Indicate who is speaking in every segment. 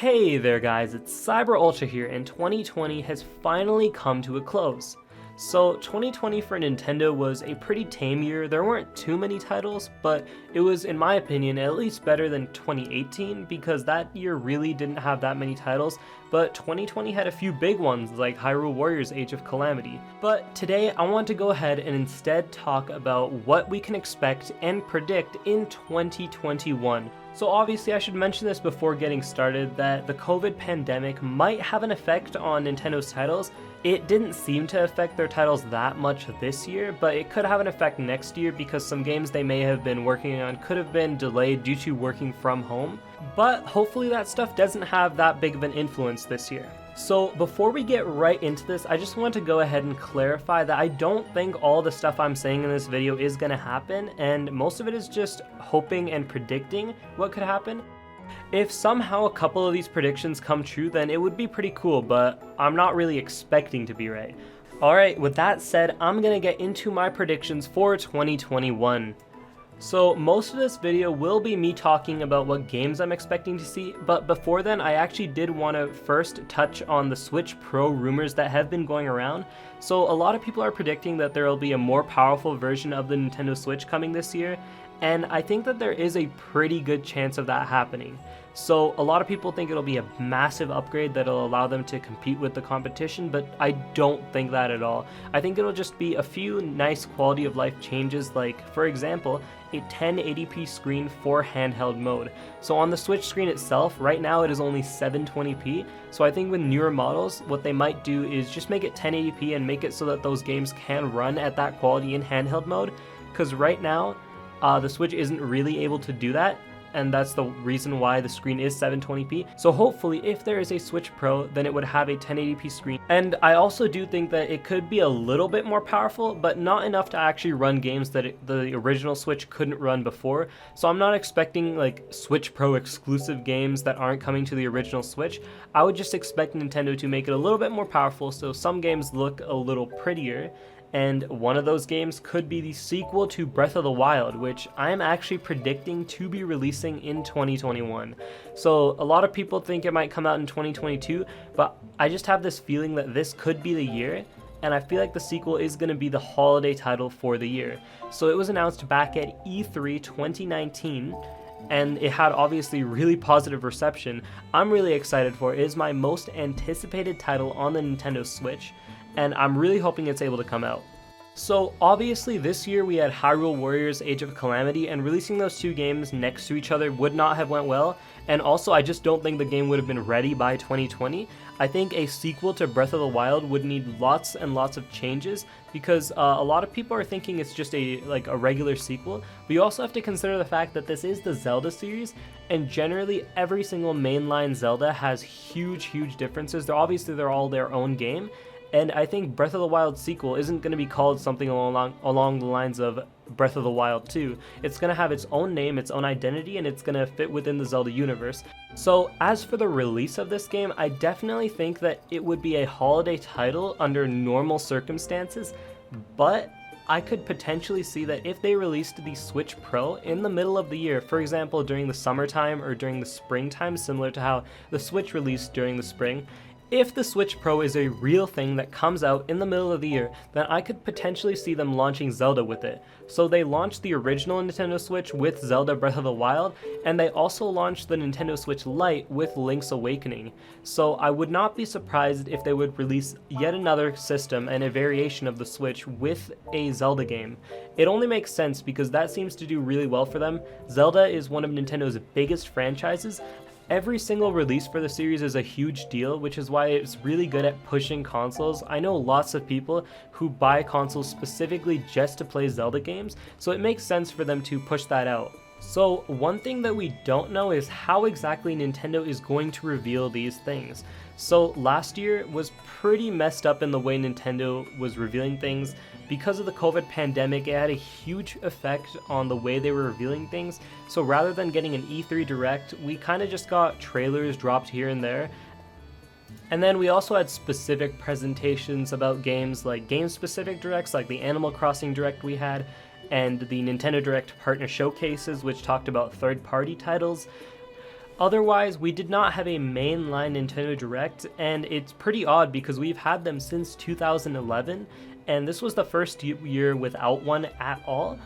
Speaker 1: Hey there guys, it's Cyber Ultra here, and 2020 has finally come to a close. So 2020 for Nintendo was a pretty tame year. There weren't too many titles, but it was, in my opinion, at least better than 2018 because that year really didn't have that many titles, but 2020 had a few big ones like Hyrule Warriors Age of Calamity. But today I want to go ahead and instead talk about what we can expect and predict in 2021. So obviously I should mention this before getting started that the COVID pandemic might have an effect on Nintendo's titles. It didn't seem to affect their titles that much this year, but it could have an effect next year because some games they may have been working on could have been delayed due to working from home. But hopefully that stuff doesn't have that big of an influence this year. So before we get right into this, I just want to go ahead and clarify that I don't think all the stuff I'm saying in this video is going to happen, and most of it is just hoping and predicting what could happen. If somehow a couple of these predictions come true, then it would be pretty cool, but I'm not really expecting to be right. Alright, with that said, I'm going to get into my predictions for 2021. So most of this video will be me talking about what games I'm expecting to see, but before then I actually did want to first touch on the Switch Pro rumors that have been going around. So a lot of people are predicting that there will be a more powerful version of the Nintendo Switch coming this year, and I think that there is a pretty good chance of that happening. So a lot of people think it'll be a massive upgrade that'll allow them to compete with the competition, but I don't think that at all. I think it'll just be a few nice quality of life changes, like for example, a 1080p screen for handheld mode. So on the Switch screen itself, right now it is only 720p, so I think with newer models, what they might do is just make it 1080p and make it so that those games can run at that quality in handheld mode, because right now, the Switch isn't really able to do that, and that's the reason why the screen is 720p. So hopefully if there is a Switch Pro, then it would have a 1080p screen. And I also do think that it could be a little bit more powerful, but not enough to actually run games that the original Switch couldn't run before. So I'm not expecting like Switch Pro exclusive games that aren't coming to the original Switch. I would just expect Nintendo to make it a little bit more powerful so some games look a little prettier. And one of those games could be the sequel to Breath of the Wild, which I'm actually predicting to be releasing in 2021. So a lot of people think it might come out in 2022, but I just have this feeling that this could be the year, and I feel like the sequel is going to be the holiday title for the year. So it was announced back at E3 2019, and it had obviously really positive reception. I'm really excited for it. It is my most anticipated title on the Nintendo Switch, and I'm really hoping it's able to come out. So obviously this year we had Hyrule Warriors Age of Calamity, and releasing those two games next to each other would not have went well, and also I just don't think the game would have been ready by 2020. I think a sequel to Breath of the Wild would need lots and lots of changes because a lot of people are thinking it's just a regular sequel, but you also have to consider the fact that this is the Zelda series, and generally every single mainline Zelda has huge differences. They're all their own game. And I think Breath of the Wild sequel isn't going to be called something along the lines of Breath of the Wild 2. It's going to have its own name, its own identity, and it's going to fit within the Zelda universe. So as for the release of this game, I definitely think that it would be a holiday title under normal circumstances, but I could potentially see that if they released the Switch Pro in the middle of the year, for example during the summertime or during the springtime, similar to how the Switch released during the spring, if the Switch Pro is a real thing that comes out in the middle of the year, then I could potentially see them launching Zelda with it. So they launched the original Nintendo Switch with Zelda Breath of the Wild, and they also launched the Nintendo Switch Lite with Link's Awakening. So I would not be surprised if they would release yet another system and a variation of the Switch with a Zelda game. It only makes sense because that seems to do really well for them. Zelda is one of Nintendo's biggest franchises. Every single release for the series is a huge deal, which is why it's really good at pushing consoles. I know lots of people who buy consoles specifically just to play Zelda games, so it makes sense for them to push that out. So one thing that we don't know is how exactly Nintendo is going to reveal these things. So last year was pretty messed up in the way Nintendo was revealing things. Because of the COVID pandemic, it had a huge effect on the way they were revealing things. So rather than getting an E3 Direct, we kind of just got trailers dropped here and there. And then we also had specific presentations about games, like game-specific directs, like the Animal Crossing Direct we had, and the Nintendo Direct Partner Showcases, which talked about third-party titles. Otherwise, we did not have a mainline Nintendo Direct, and it's pretty odd because we've had them since 2011, and this was the first year without one at all.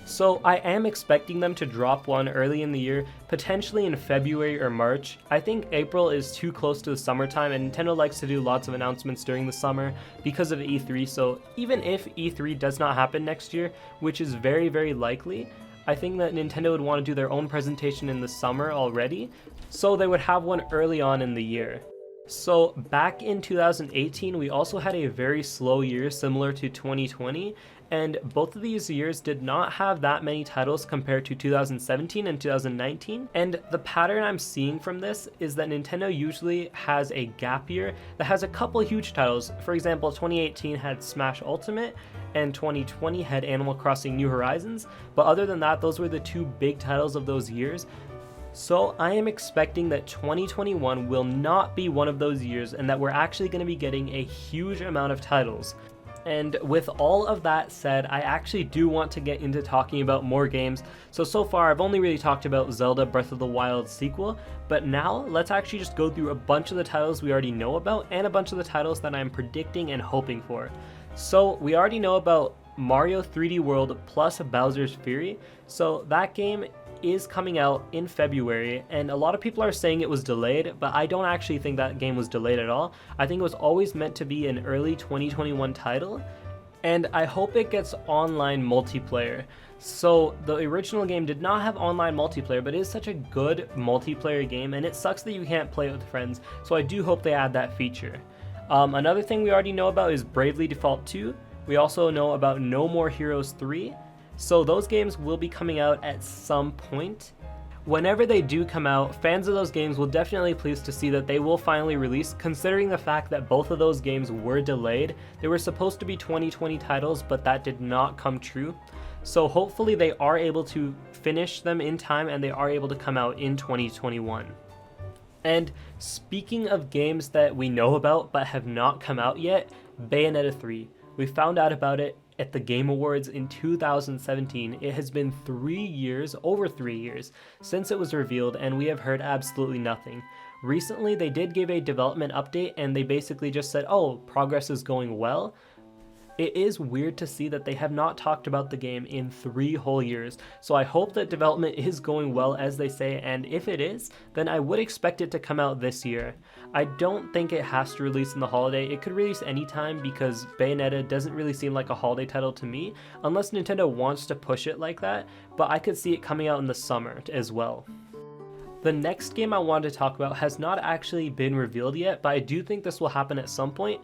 Speaker 1: So I am expecting them to drop one early in the year, potentially in February or March. I think April is too close to the summertime, and Nintendo likes to do lots of announcements during the summer because of E3, so even if E3 does not happen next year, which is very, very likely, I think that Nintendo would want to do their own presentation in the summer already, so they would have one early on in the year. So back in 2018, we also had a very slow year similar to 2020, and both of these years did not have that many titles compared to 2017 and 2019. And the pattern I'm seeing from this is that Nintendo usually has a gap year that has a couple huge titles. For example, 2018 had Smash Ultimate, and 2020 had Animal Crossing New Horizons, but other than that, those were the two big titles of those years. So I am expecting that 2021 will not be one of those years, and that we're actually going to be getting a huge amount of titles. And with all of that said, I actually do want to get into talking about more games. So far I've only really talked about Zelda Breath of the Wild sequel, but now let's actually just go through a bunch of the titles we already know about and a bunch of the titles that I'm predicting and hoping for. So we already know about Mario 3D World plus Bowser's Fury, so that game is coming out in February, and a lot of people are saying it was delayed, but I don't actually think that game was delayed at all. I think it was always meant to be an early 2021 title, and I hope it gets online multiplayer. So the original game did not have online multiplayer, but it is such a good multiplayer game, and it sucks that you can't play it with friends, so I do hope they add that feature. Another thing we already know about is Bravely Default 2. We also know about No More Heroes 3. So those games will be coming out at some point. Whenever they do come out, fans of those games will definitely be pleased to see that they will finally release, considering the fact that both of those games were delayed. They were supposed to be 2020 titles, but that did not come true. So hopefully they are able to finish them in time and they are able to come out in 2021. And speaking of games that we know about but have not come out yet, Bayonetta 3. We found out about it at the Game Awards in 2017. It has been over 3 years, since it was revealed, and we have heard absolutely nothing. Recently, they did give a development update, and they basically just said, oh, progress is going well. It is weird to see that they have not talked about the game in 3 whole years, so I hope that development is going well as they say, and if it is, then I would expect it to come out this year. I don't think it has to release in the holiday. It could release anytime because Bayonetta doesn't really seem like a holiday title to me, unless Nintendo wants to push it like that, but I could see it coming out in the summer as well. The next game I wanted to talk about has not actually been revealed yet, but I do think this will happen at some point.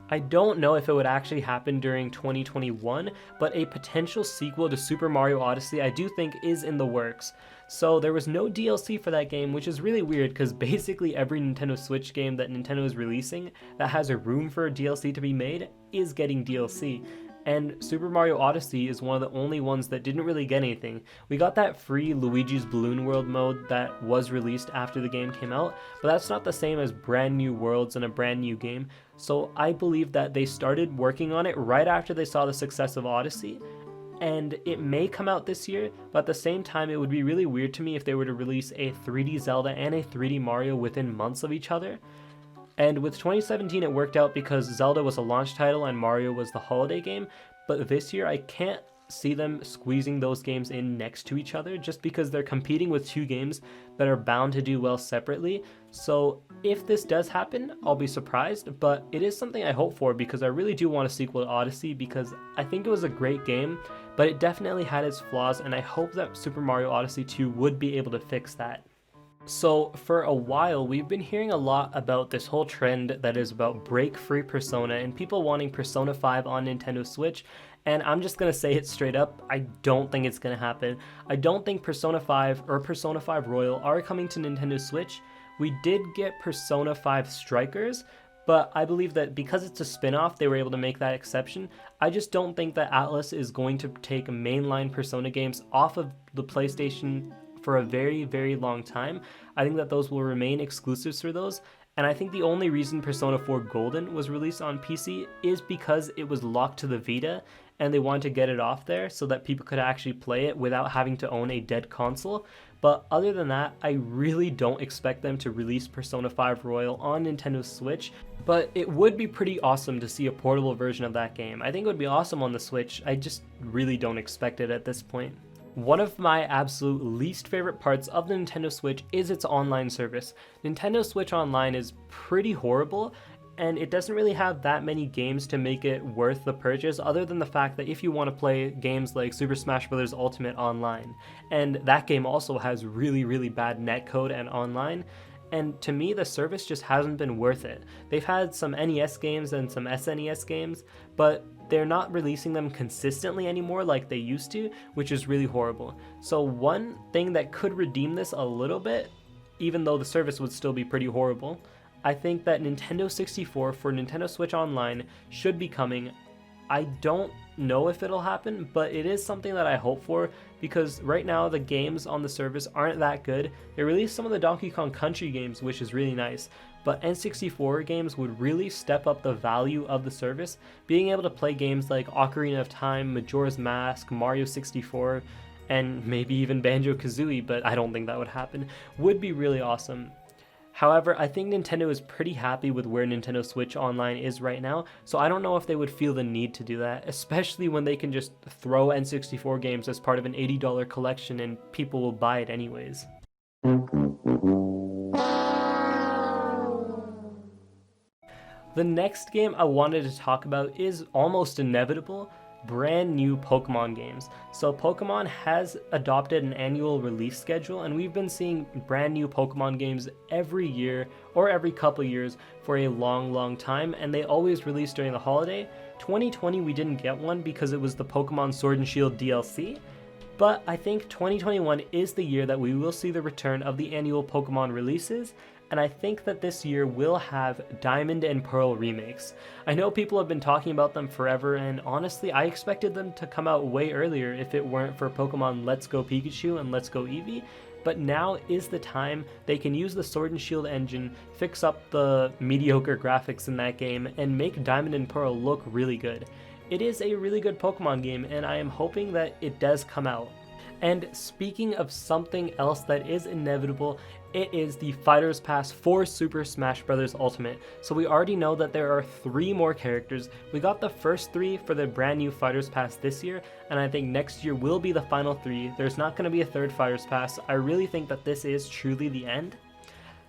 Speaker 1: I don't know if it would actually happen during 2021, but a potential sequel to Super Mario Odyssey I do think is in the works. So there was no DLC for that game, which is really weird because basically every Nintendo Switch game that Nintendo is releasing that has a room for a DLC to be made is getting DLC. And Super Mario Odyssey is one of the only ones that didn't really get anything. We got that free Luigi's Balloon World mode that was released after the game came out, but that's not the same as brand new worlds and a brand new game. So I believe that they started working on it right after they saw the success of Odyssey, and it may come out this year, but at the same time it would be really weird to me if they were to release a 3D Zelda and a 3D Mario within months of each other. And with 2017 it worked out because Zelda was a launch title and Mario was the holiday game, but this year I can't see them squeezing those games in next to each other just because they're competing with 2 games that are bound to do well separately. So if this does happen, I'll be surprised, but it is something I hope for because I really do want a sequel to Odyssey because I think it was a great game, but it definitely had its flaws, and I hope that Super Mario Odyssey 2 would be able to fix that. So for a while, we've been hearing a lot about this whole trend that is about break-free Persona and people wanting Persona 5 on Nintendo Switch, and I'm just going to say it straight up, I don't think it's going to happen. I don't think Persona 5 or Persona 5 Royal are coming to Nintendo Switch. We did get Persona 5 Strikers, but I believe that because it's a spin-off, they were able to make that exception. I just don't think that Atlus is going to take mainline Persona games off of the PlayStation for a very, very long time. I think that those will remain exclusives for those, and I think the only reason Persona 4 Golden was released on PC is because it was locked to the Vita, and they wanted to get it off there so that people could actually play it without having to own a dead console. But other than that, I really don't expect them to release Persona 5 Royal on Nintendo Switch, but it would be pretty awesome to see a portable version of that game. I think it would be awesome on the Switch, I just really don't expect it at this point. One of my absolute least favorite parts of the Nintendo Switch is its online service. Nintendo Switch Online is pretty horrible, and it doesn't really have that many games to make it worth the purchase, other than the fact that if you want to play games like Super Smash Bros. Ultimate online, and that game also has really bad netcode and online, and to me the service just hasn't been worth it. They've had some NES games and some SNES games, but they're not releasing them consistently anymore like they used to, which is really horrible. So one thing that could redeem this a little bit, even though the service would still be pretty horrible, I think that Nintendo 64 for Nintendo Switch Online should be coming. I don't know if it'll happen, but it is something that I hope for, because right now the games on the service aren't that good. They released some of the Donkey Kong Country games, which is really nice, but N64 games would really step up the value of the service. Being able to play games like Ocarina of Time, Majora's Mask, Mario 64, and maybe even Banjo-Kazooie, but I don't think that would happen, would be really awesome. However, I think Nintendo is pretty happy with where Nintendo Switch Online is right now, so I don't know if they would feel the need to do that, especially when they can just throw N64 games as part of an $80 collection and people will buy it anyways. The next game I wanted to talk about is almost inevitable: brand new Pokemon games. So Pokemon has adopted an annual release schedule, and we've been seeing brand new Pokemon games every year or every couple years for a long time, and they always release during the holiday. 2020 we didn't get one because it was the Pokemon Sword and Shield DLC, but I think 2021 is the year that we will see the return of the annual Pokemon releases, and I think that this year will have Diamond and Pearl remakes. I know people have been talking about them forever, and honestly I expected them to come out way earlier if it weren't for Pokemon Let's Go Pikachu and Let's Go Eevee, but now is the time. They can use the Sword and Shield engine, fix up the mediocre graphics in that game, and make Diamond and Pearl look really good. It is a really good Pokemon game, and I am hoping that it does come out. And speaking of something else that is inevitable, it is the Fighters Pass for Super Smash Bros. Ultimate. So we already know that there are 3 more characters. We got the first 3 for the brand new Fighters Pass this year, and I think next year will be the final 3. There's not going to be a third Fighters Pass. I really think that this is truly the end.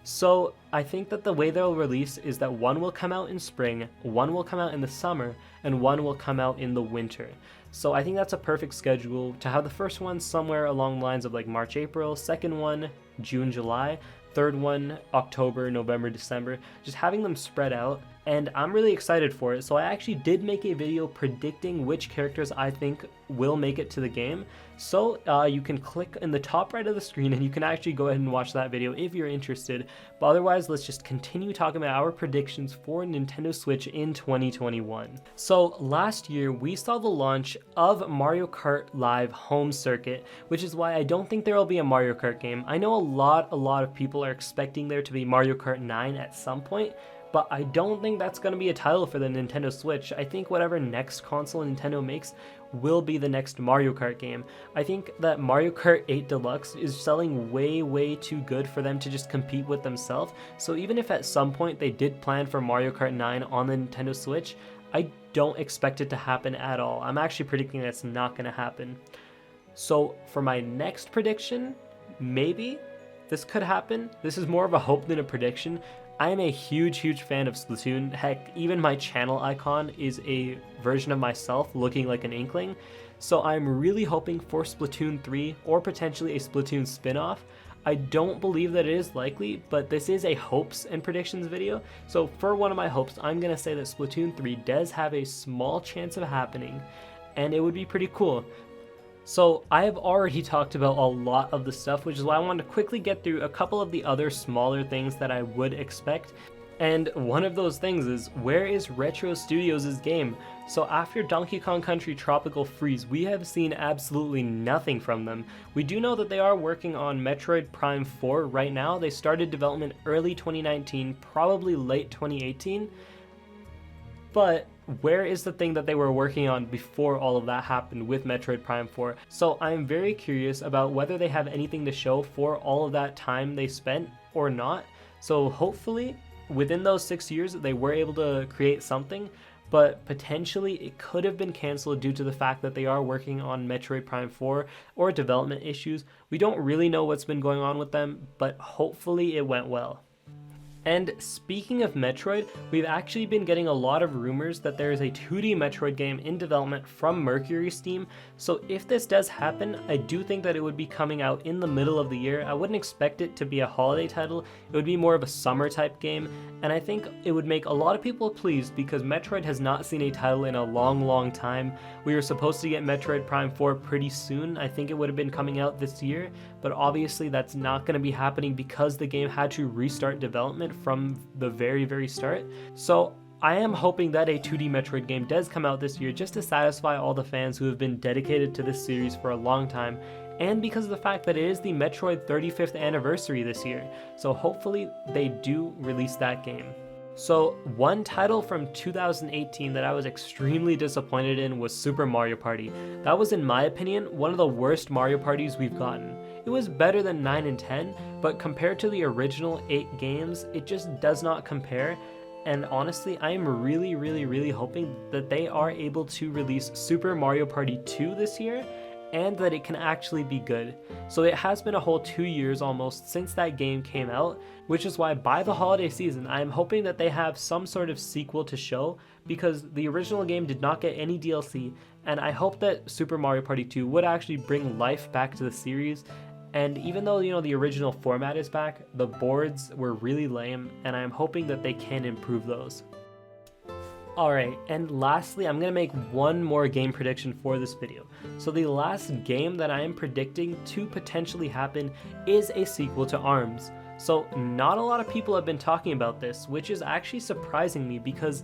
Speaker 1: So I think that the way they'll release is that one will come out in spring, one will come out in the summer, and one will come out in the winter. So I think that's a perfect schedule to have the first one somewhere along the lines of like March, April, second one June, July, third one October, November, December, just having them spread out, and I'm really excited for it. So I actually did make a video predicting which characters I think will make it to the game. So you can click in the top right of the screen and you can actually go ahead and watch that video if you're interested. But otherwise, let's just continue talking about our predictions for Nintendo Switch in 2021. So last year we saw the launch of Mario Kart Live Home Circuit, which is why I don't think there will be a Mario Kart game. I know a lot of people are expecting there to be Mario Kart 9 at some point, but I don't think that's going to be a title for the Nintendo Switch. I think whatever next console Nintendo makes will be the next Mario Kart game. I think that Mario Kart 8 Deluxe is selling way too good for them to just compete with themselves. So even if at some point they did plan for Mario Kart 9 on the Nintendo Switch, I don't expect it to happen at all. I'm actually predicting that's not going to happen. So for my next prediction, maybe this could happen. This is more of a hope than a prediction. I am a huge fan of Splatoon. Heck, even my channel icon is a version of myself looking like an Inkling. So I'm really hoping for Splatoon 3 or potentially a Splatoon spin-off. I don't believe that it is likely, but this is a hopes and predictions video. So for one of my hopes, I'm going to say that Splatoon 3 does have a small chance of happening, and it would be pretty cool. So I have already talked about a lot of the stuff, which is why I wanted to quickly get through a couple of the other smaller things that I would expect. And one of those things is, where is Retro Studios' game? So after Donkey Kong Country Tropical Freeze, we have seen absolutely nothing from them. We do know that they are working on Metroid Prime 4 right now. They started development early 2019, probably late 2018. But where is the thing that they were working on before all of that happened with Metroid Prime 4? So I'm very curious about whether they have anything to show for all of that time they spent or not. So hopefully within those 6 years they were able to create something, but potentially it could have been canceled due to the fact that they are working on Metroid Prime 4 or development issues. We don't really know what's been going on with them, but hopefully it went well. And speaking of Metroid, we've actually been getting a lot of rumors that there is a 2D Metroid game in development from Mercury Steam. So if this does happen, I do think that it would be coming out in the middle of the year. I wouldn't expect it to be a holiday title. It would be more of a summer type game. And I think it would make a lot of people pleased because Metroid has not seen a title in a long time. We were supposed to get Metroid Prime 4 pretty soon. I think it would have been coming out this year, but obviously that's not going to be happening because the game had to restart development from the very start. So I am hoping that a 2D Metroid game does come out this year just to satisfy all the fans who have been dedicated to this series for a long time, and because of the fact that it is the Metroid 35th anniversary this year. So hopefully they do release that game. So one title from 2018 that I was extremely disappointed in was Super Mario Party. That was, in my opinion, one of the worst Mario Parties we've gotten. It was better than 9 and 10, but compared to the original 8 games, it just does not compare. And honestly, I am really hoping that they are able to release Super Mario Party 2 this year, and that it can actually be good. So it has been a whole 2 years almost since that game came out, which is why by the holiday season I am hoping that they have some sort of sequel to show, because the original game did not get any DLC, and I hope that Super Mario Party 2 would actually bring life back to the series. And even though, you know, the original format is back, the boards were really lame, and I'm hoping that they can improve those. Alright, and lastly, I'm going to make one more game prediction for this video. So the last game that I am predicting to potentially happen is a sequel to ARMS. So not a lot of people have been talking about this, which is actually surprising me because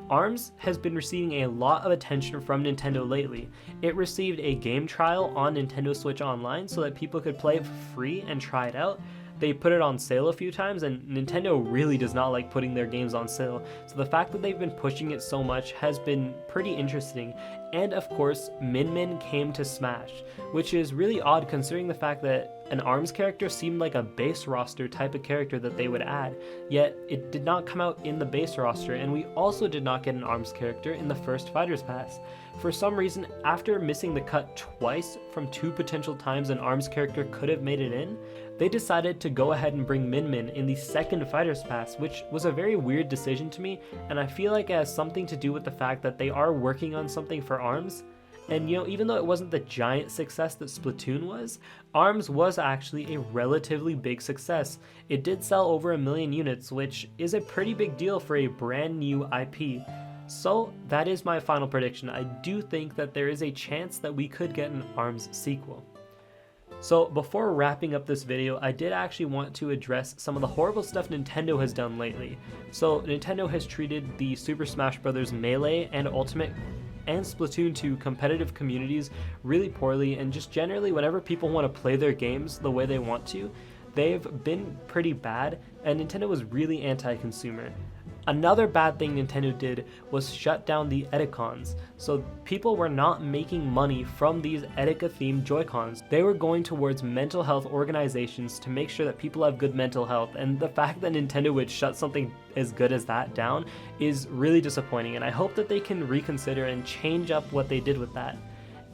Speaker 1: ARMS has been receiving a lot of attention from Nintendo lately. It received a game trial on Nintendo Switch Online so that people could play it for free and try it out. They put it on sale a few times, and Nintendo really does not like putting their games on sale, so the fact that they've been pushing it so much has been pretty interesting. And of course, Min Min came to Smash, which is really odd considering the fact that an ARMS character seemed like a base roster type of character that they would add, yet it did not come out in the base roster, and we also did not get an ARMS character in the first Fighter's Pass. For some reason, after missing the cut twice from 2 potential times an ARMS character could have made it in, they decided to go ahead and bring Min Min in the second Fighter's Pass, which was a very weird decision to me, and I feel like it has something to do with the fact that they are working on something for ARMS. And you know, even though it wasn't the giant success that Splatoon was, ARMS was actually a relatively big success. It did sell over 1 million units, which is a pretty big deal for a brand new IP. So that is my final prediction. I do think that there is a chance that we could get an ARMS sequel. So before wrapping up this video, I did actually want to address some of the horrible stuff Nintendo has done lately. So Nintendo has treated the Super Smash Bros. Melee and Ultimate and Splatoon 2 competitive communities really poorly, and just generally whenever people want to play their games the way they want to, they've been pretty bad, and Nintendo was really anti-consumer. Another bad thing Nintendo did was shut down the Edicons, so people were not making money from these Etica-themed Joy-Cons. They were going towards mental health organizations to make sure that people have good mental health, and the fact that Nintendo would shut something as good as that down is really disappointing, and I hope that they can reconsider and change up what they did with that.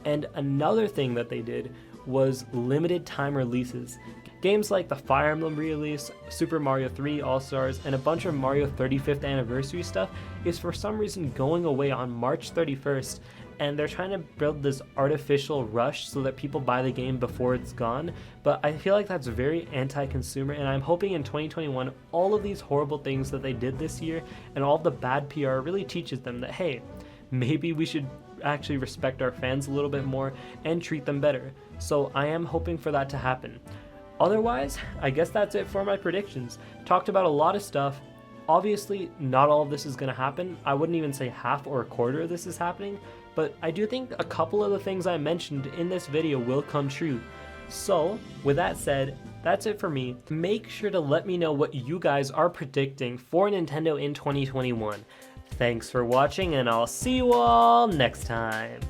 Speaker 1: And another thing that they did was limited time releases. Games like the Fire Emblem re-release, Super Mario 3 All-Stars, and a bunch of Mario 35th anniversary stuff is for some reason going away on March 31st, and they're trying to build this artificial rush so that people buy the game before it's gone, but I feel like that's very anti-consumer, and I'm hoping in 2021 all of these horrible things that they did this year and all of the bad PR really teaches them that, hey, maybe we should actually respect our fans a little bit more and treat them better. So I am hoping for that to happen. Otherwise, I guess that's it for my predictions. Talked about a lot of stuff. Obviously, not all of this is going to happen. I wouldn't even say half or a quarter of this is happening, but I do think a couple of the things I mentioned in this video will come true. So, with that said, that's it for me. Make sure to let me know what you guys are predicting for Nintendo in 2021. Thanks for watching, and I'll see you all next time.